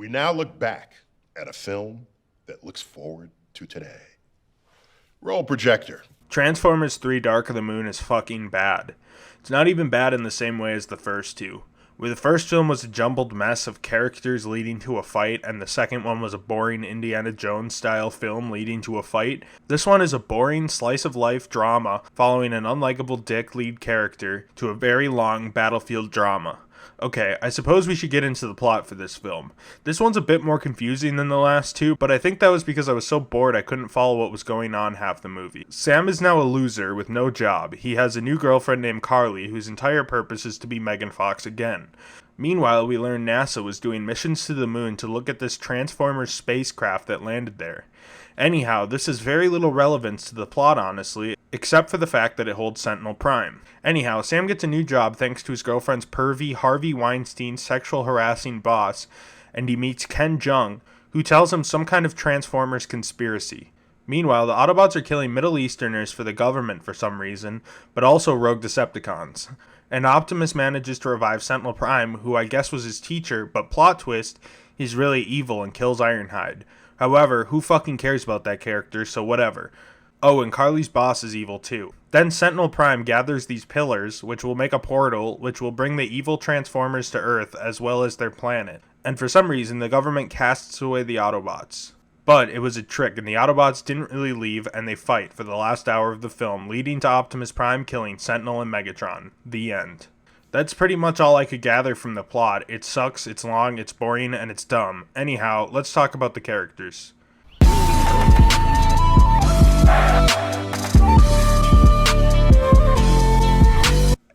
We now look back at a film that looks forward to today. Roll projector. Transformers 3 Dark of the Moon is fucking bad. It's not even bad in the same way as the first two. Where the first film was a jumbled mess of characters leading to a fight, and the second one was a boring Indiana Jones style film leading to a fight, this one is a boring slice of life drama following an unlikable dick lead character to a very long battlefield drama. Okay, I suppose we should get into the plot for this film. This one's a bit more confusing than the last two, but I think that was because I was so bored I couldn't follow what was going on half the movie. Sam is now a loser with no job. He has a new girlfriend named Carly, whose entire purpose is to be Megan Fox again. Meanwhile, we learn NASA was doing missions to the moon to look at this Transformers spacecraft that landed there. Anyhow, this has very little relevance to the plot, honestly, except for the fact that it holds Sentinel Prime. Anyhow, Sam gets a new job thanks to his girlfriend's pervy Harvey Weinstein sexual harassing boss, and he meets Ken Jeong, who tells him some kind of Transformers conspiracy. Meanwhile, the Autobots are killing Middle Easterners for the government for some reason, but also rogue Decepticons. And Optimus manages to revive Sentinel Prime, who I guess was his teacher, but plot twist, he's really evil and kills Ironhide. However, who fucking cares about that character, so whatever. Oh, and Carly's boss is evil too. Then Sentinel Prime gathers these pillars, which will make a portal, which will bring the evil Transformers to Earth as well as their planet. And for some reason, the government casts away the Autobots. But it was a trick, and the Autobots didn't really leave, and they fight for the last hour of the film, leading to Optimus Prime killing Sentinel and Megatron. The end. That's pretty much all I could gather from the plot. It sucks, it's long, it's boring, and it's dumb. Anyhow, let's talk about the characters.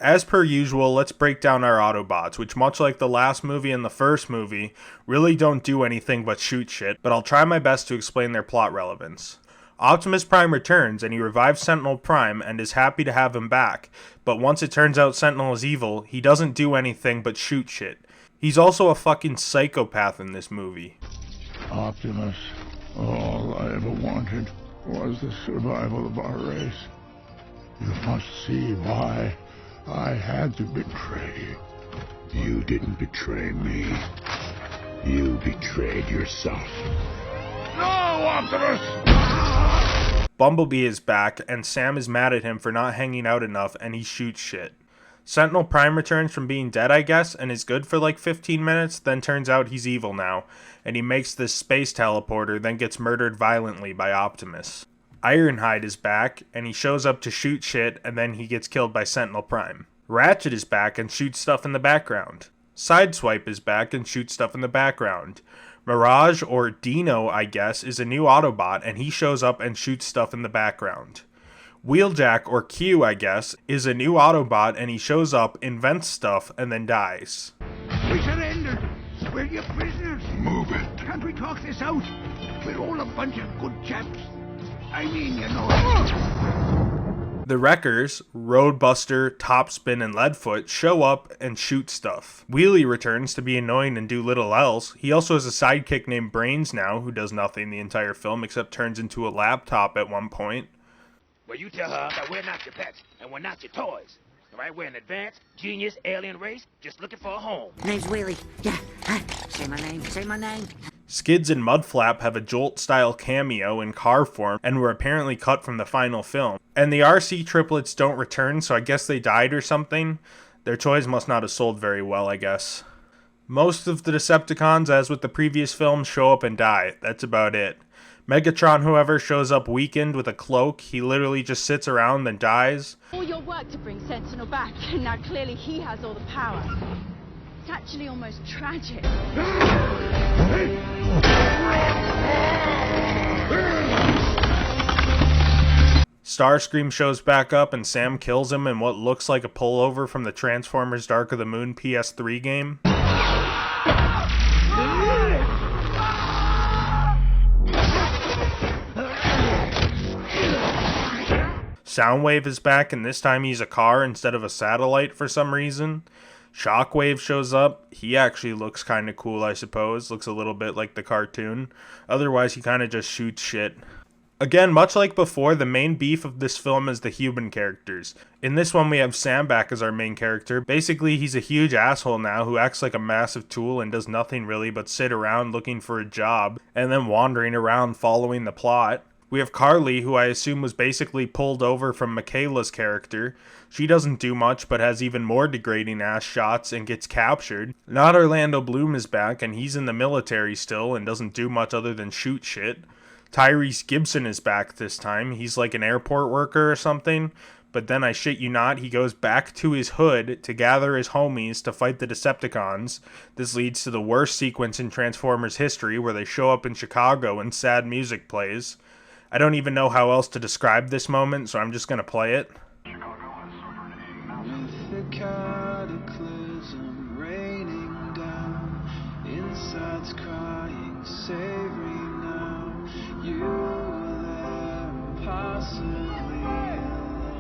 As per usual, let's break down our Autobots, which much like the last movie and the first movie, really don't do anything but shoot shit, but I'll try my best to explain their plot relevance. Optimus Prime returns and he revives Sentinel Prime and is happy to have him back, but once it turns out Sentinel is evil, he doesn't do anything but shoot shit. He's also a fucking psychopath in this movie. Optimus, all I ever wanted was the survival of our race. You must see why I had to betray you. You didn't betray me. You betrayed yourself. No, Optimus! Bumblebee is back, and Sam is mad at him for not hanging out enough, and he shoots shit. Sentinel Prime returns from being dead, I guess, and is good for like 15 minutes, then turns out he's evil now, and he makes this space teleporter, then gets murdered violently by Optimus. Ironhide is back, and he shows up to shoot shit, and then he gets killed by Sentinel Prime. Ratchet is back and shoots stuff in the background. Sideswipe is back and shoots stuff in the background. Mirage, or Dino, I guess, is a new Autobot, and he shows up and shoots stuff in the background. Wheeljack, or Q, I guess, is a new Autobot, and he shows up, invents stuff, and then dies. We surrendered. We're your prisoners. Move it. Can't we talk this out? We're all a bunch of good chaps. I mean, you know. The Wreckers, Roadbuster, Topspin, and Leadfoot show up and shoot stuff. Wheelie returns to be annoying and do little else. He also has a sidekick named Brains now, who does nothing the entire film except turns into a laptop at one point. Well, you tell her that we're not your pets, and we're not your toys. All right, we're an advanced, genius, alien race, just looking for a home. Name's Wheelie. Yeah, say my name, say my name. Skids and Mudflap have a Jolt-style cameo in car form and were apparently cut from the final film. And the RC triplets don't return, so I guess they died or something. Their toys must not have sold very well, I guess. Most of the Decepticons, as with the previous film, show up and die. That's about it. Megatron, however, shows up weakened with a cloak. He literally just sits around and dies. All your work to bring Sentinel back, and now clearly he has all the power. It's actually almost tragic. Starscream shows back up and Sam kills him in what looks like a pullover from the Transformers Dark of the Moon PS3 game. Soundwave is back, and this time he's a car instead of a satellite for some reason. Shockwave shows up. He actually looks kind of cool, I suppose. Looks a little bit like the cartoon. Otherwise, he kind of just shoots shit. Again, much like before, the main beef of this film is the human characters. In this one, we have Sam back as our main character. Basically, he's a huge asshole now who acts like a massive tool and does nothing really but sit around looking for a job, and then wandering around following the plot. We have Carly, who I assume was basically pulled over from Michaela's character. She doesn't do much, but has even more degrading ass shots and gets captured. Not Orlando Bloom is back, and he's in the military still and doesn't do much other than shoot shit. Tyrese Gibson is back this time. He's like an airport worker or something. But then, I shit you not, he goes back to his hood to gather his homies to fight the Decepticons. This leads to the worst sequence in Transformers history, where they show up in Chicago and sad music plays. I don't even know how else to describe this moment, so I'm just gonna play it. With the cataclysm raining down, inside's crying, save me now. You were there, possibly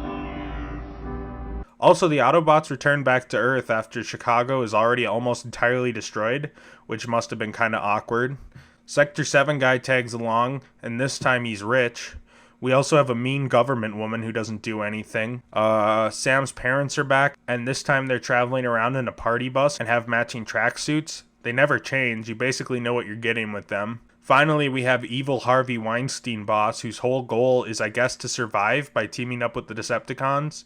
alone. Also, the Autobots return back to Earth after Chicago is already almost entirely destroyed, which must have been kinda awkward. Sector 7 guy tags along, and this time he's rich. We also have a mean government woman who doesn't do anything. Sam's parents are back, and this time they're traveling around in a party bus and have matching tracksuits. They never change, you basically know what you're getting with them. Finally, we have evil Harvey Weinstein boss, whose whole goal is, I guess, to survive by teaming up with the Decepticons.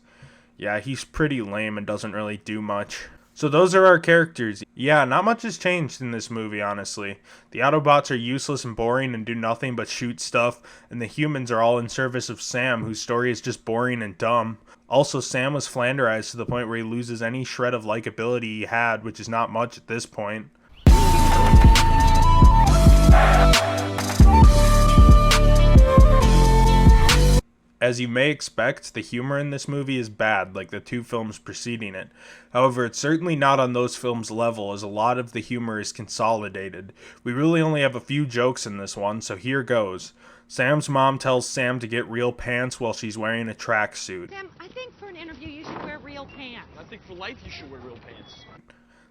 Yeah, he's pretty lame and doesn't really do much. So those are our characters. Yeah, not much has changed in this movie, honestly. The Autobots are useless and boring and do nothing but shoot stuff, and the humans are all in service of Sam, whose story is just boring and dumb. Also, Sam was flanderized to the point where he loses any shred of likability he had, which is not much at this point. As you may expect, the humor in this movie is bad, like the two films preceding it. However, it's certainly not on those films' level, as a lot of the humor is consolidated. We really only have a few jokes in this one, so here goes. Sam's mom tells Sam to get real pants while she's wearing a tracksuit. Sam, I think for an interview you should wear real pants. I think for life you should wear real pants.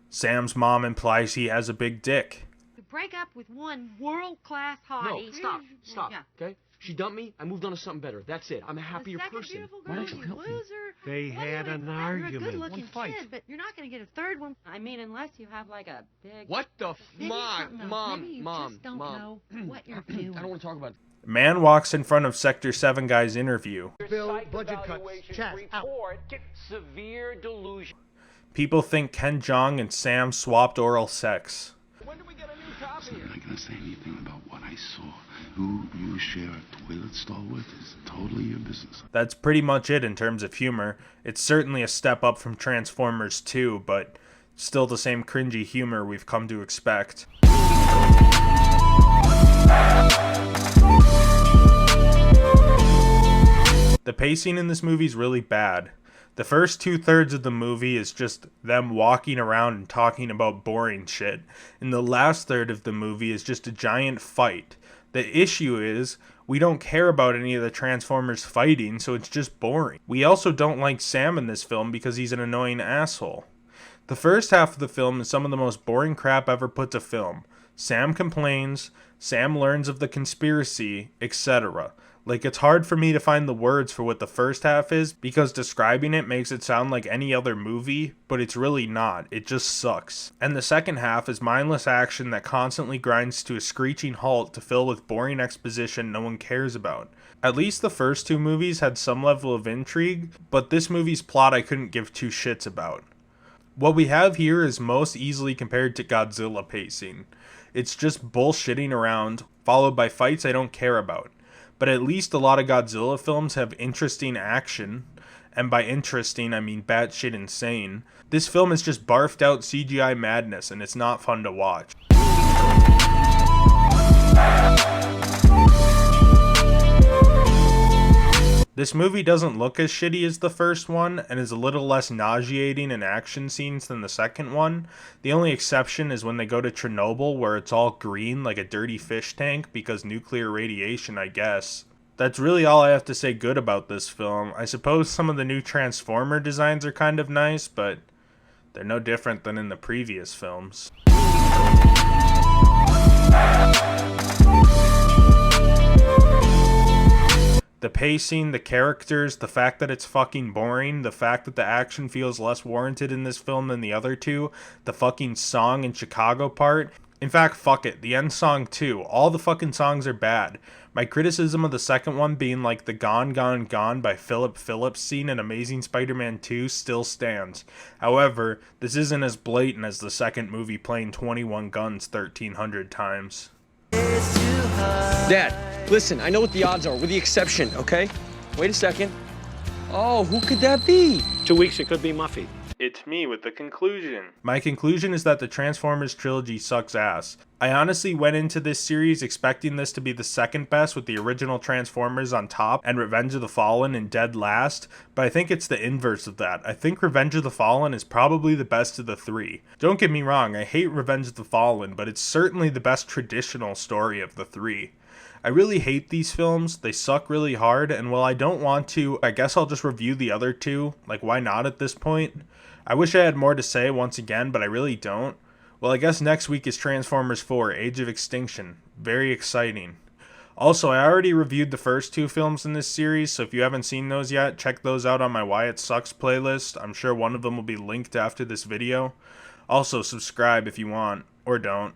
Sam's mom implies he has a big dick. To break up with one world-class hottie. No, stop, okay? She dumped me, I moved on to something better. That's it. I'm a happier person. Why don't you help me? They had an argument. You're a good-looking kid, but you're not going to get a third one. I mean, unless you have like a big... What the Mom, just don't know what you're doing. I don't want to talk about it. Man walks in front of Sector 7 guy's interview. Bill, budget cuts. Chat, out. Severe delusion. People think Ken Jeong and Sam swapped oral sex. When do we get a new copy? So you're not going to say anything about what I saw. Who you share a toilet stall with is totally your business. That's pretty much it in terms of humor. It's certainly a step up from Transformers 2, but still the same cringy humor we've come to expect. The pacing in this movie is really bad. The first 2/3 of the movie is just them walking around and talking about boring shit, and the last third of the movie is just a giant fight. The issue is, we don't care about any of the Transformers fighting, so it's just boring. We also don't like Sam in this film because he's an annoying asshole. The first half of the film is some of the most boring crap ever put to film. Sam complains, Sam learns of the conspiracy, etc. Like, it's hard for me to find the words for what the first half is, because describing it makes it sound like any other movie, but it's really not. It just sucks. And the second half is mindless action that constantly grinds to a screeching halt to fill with boring exposition no one cares about. At least the first two movies had some level of intrigue, but this movie's plot I couldn't give two shits about. What we have here is most easily compared to Godzilla pacing. It's just bullshitting around, followed by fights I don't care about. But at least a lot of Godzilla films have interesting action, and by interesting I mean batshit insane. This film is just barfed out CGI madness, and it's not fun to watch. This movie doesn't look as shitty as the first one, and is a little less nauseating in action scenes than the second one. The only exception is when they go to Chernobyl, where it's all green like a dirty fish tank because nuclear radiation, I guess. That's really all I have to say good about this film. I suppose some of the new Transformer designs are kind of nice, but they're no different than in the previous films. pacing, the characters, the fact that it's fucking boring, the fact that the action feels less warranted in this film than the other two, the fucking song in Chicago part. In fact, fuck it, the end song too. All the fucking songs are bad. My criticism of the second one being like the Gone Gone Gone by Philip Phillips scene in Amazing Spider-Man 2 still stands. However, this isn't as blatant as the second movie playing 21 Guns 1,300 times. Dad, listen, I know what the odds are, with the exception, okay? Wait a second. Oh, who could that be? 2 weeks, it could be Muffy. It's me with the conclusion. My conclusion is that the Transformers trilogy sucks ass. I honestly went into this series expecting this to be the second best with the original Transformers on top and Revenge of the Fallen in dead last, but I think it's the inverse of that. I think Revenge of the Fallen is probably the best of the three. Don't get me wrong, I hate Revenge of the Fallen, but it's certainly the best traditional story of the three. I really hate these films, they suck really hard, and while I don't want to, I guess I'll just review the other two, like why not at this point? I wish I had more to say once again, but I really don't. Well, I guess next week is Transformers 4, Age of Extinction. Very exciting. Also, I already reviewed the first two films in this series, so if you haven't seen those yet, check those out on my Why It Sucks playlist. I'm sure one of them will be linked after this video. Also, subscribe if you want, or don't.